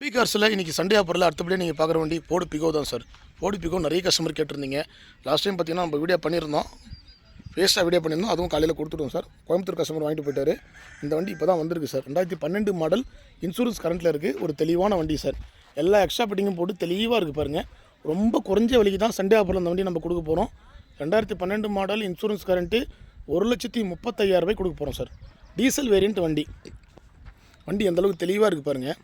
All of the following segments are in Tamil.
பி கார்ஸில் இன்றைக்கி சண்டே ஆஃபரில் அடுத்தபடியே நீங்கள் பார்க்குற வண்டி போடு பிகோ தான் சார். போடு பிகோ நிறைய கஸ்டமர் கேட்டிருந்தீங்க. லாஸ்ட் டைம் பார்த்தீங்கன்னா நம்ம வீடியோ பண்ணியிருந்தோம், ஃபேஸாக வீடியோ பண்ணியிருந்தோம். அதுவும் காலையில் கொடுத்துட்டோம் சார். கோயம்புத்தூர் கஸ்டமர் வாங்கிட்டு போயிட்டார். இந்த வண்டி இப்போ தான் வந்திருக்கு சார். 2012 மாடல், இன்சூரன்ஸ் கரண்ட்டில் இருக்குது. ஒரு தெளிவான வண்டி சார். எல்லா எக்ஸ்ட்ரா ஃபிட்டிங்கும் போட்டு தெளிவாக இருக்குது பாருங்கள். ரொம்ப குறைஞ்ச விலைக்கு தான் சண்டே ஆஃபரில் அந்த வண்டி நம்ம கொடுக்க போகிறோம். 2012 மாடல், இன்சூரன்ஸ் கரண்ட்டு, 1,35,000 கொடுக்க போகிறோம் சார். டீசல் வேரியண்ட் வண்டி. வண்டி அந்தளவுக்கு தெளிவாக இருக்குது பாருங்கள்.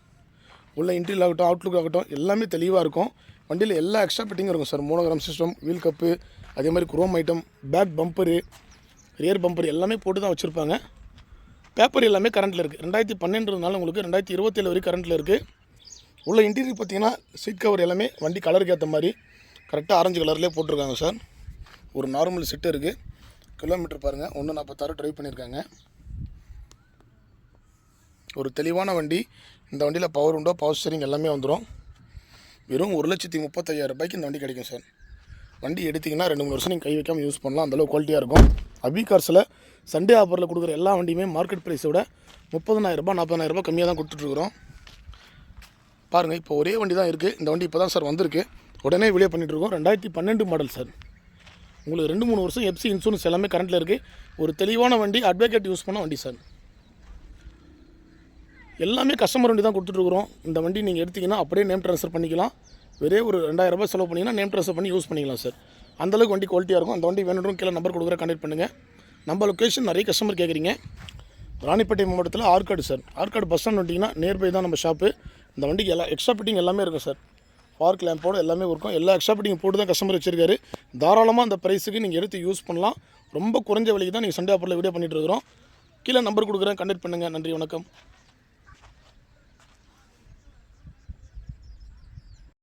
உள்ள இன்டீரியல் ஆகட்டும், அவுட்லுக் ஆகட்டும், எல்லாமே தெளிவாக இருக்கும். வண்டியில் எல்லா எக்ஸ்ட்ரா ஃபிட்டிங்கும் இருக்கும் sir. Monogram system, wheel cup, அதே மாதிரி chrome item, back bumper, rear bumper எல்லாமே போட்டு தான் வச்சுருப்பாங்க. பேப்பர் எல்லாமே கரண்ட்டில் இருக்குது. 2012 உங்களுக்கு 2027 வரைக்கும் கரண்ட்டில் இருக்குது. உள்ள இன்டீரியர் பார்த்தீங்கன்னா சீட் கவர் எல்லாமே வண்டி கலருக்கு ஏற்ற மாதிரி கரெக்டாக ஆரஞ்சு கலர்லேயே போட்டிருக்காங்க சார். ஒரு நார்மல் செட்டு இருக்குது. கிலோமீட்டர் பாருங்கள், 146 ட்ரைவ் பண்ணியிருக்காங்க. ஒரு தெளிவான வண்டி. இந்த வண்டியில் பவர் உண்டோ, பவர் ஸ்டீரிங் எல்லாமே வந்துடும். வெறும் 1,35,000 இந்த வண்டி கிடைக்கும் சார். வண்டி எடுத்திங்கன்னா 2-3 வருஷம் நீங்கள் கை வைக்காமல் யூஸ் பண்ணலாம். அந்தளவு குவாலிட்டியாக இருக்கும். அபி கார்ஸில் சண்டே ஆஃபரில் கொடுக்குற எல்லா வண்டியுமே மார்க்கெட் ப்ரைஸை விட 30,000 40,000 கம்மியாக தான் கொடுத்துட்ருக்குறோம். பாருங்கள், இப்போ ஒரே வண்டி தான் இருக்குது. இந்த வண்டி இப்போ தான் சார் வந்திருக்கு. உடனே வீடியோ பண்ணிகிட்ருக்கோம். 2012 மாடல் சார். உங்களுக்கு 2-3 வருஷம் எஃப்சி இன்சூரன்ஸ் எல்லாமே கரண்ட்டில் இருக்குது. ஒரு தெளிவான வண்டி, அட்வொகேட் யூஸ் பண்ண வண்டி சார். எல்லாமே கஸ்டமர் வண்டி தான் கொடுத்துட்ருக்குறோம். இந்த வண்டி நீங்கள் எடுத்திங்கன்னா அப்படியே நேம் ட்ரான்ஸ்ஃபர் பண்ணிக்கலாம். வெறும் ஒரு 2,000 செலவு பண்ணிங்கன்னா நேம் ட்ரான்ஸ்ஃபர் பண்ணி யூஸ் பண்ணிக்கலாம் சார். அந்தளவுக்கு வண்டி குவாலிட்டியாக இருக்கும். அந்த வண்டி வேணும் கீழே நம்பர் கொடுக்குற கான்டெக்ட் பண்ணுங்கள். நம்ம லொக்கேஷன் நிறைய கஸ்டமர் கேட்குறீங்க. ராணிப்பேட்டை மாவட்டத்தில் Arcot sir. Arcot bus stand வந்துட்டிங்கன்னா நியர்பை தான் நம்ம ஷாப்பு. இந்த வண்டிக்கு எல்லா எக்ஸ்ட்ரா ஃபிட்டிங் எல்லாமே இருக்கும் சார். பார்க் லேம்போடு எல்லாமே இருக்கும். எல்லா எக்ஸ்ட்ரா ஃபிட்டிங் போட்டு தான் கஸ்டமர் வச்சிருக்காரு. தாராளமாக அந்த ப்ரைஸுக்கு நீங்கள் எடுத்து யூஸ் பண்ணலாம். ரொம்ப குறைஞ்ச விலைக்கு தான் நீங்கள் சண்டே ஆஃபரில் வீடியோ பண்ணிகிட்டு இருக்கிறோம். கீழே நம்பர் கொடுக்குறேன், கான்டெக்ட் பண்ணுங்கள். நன்றி, வணக்கம்.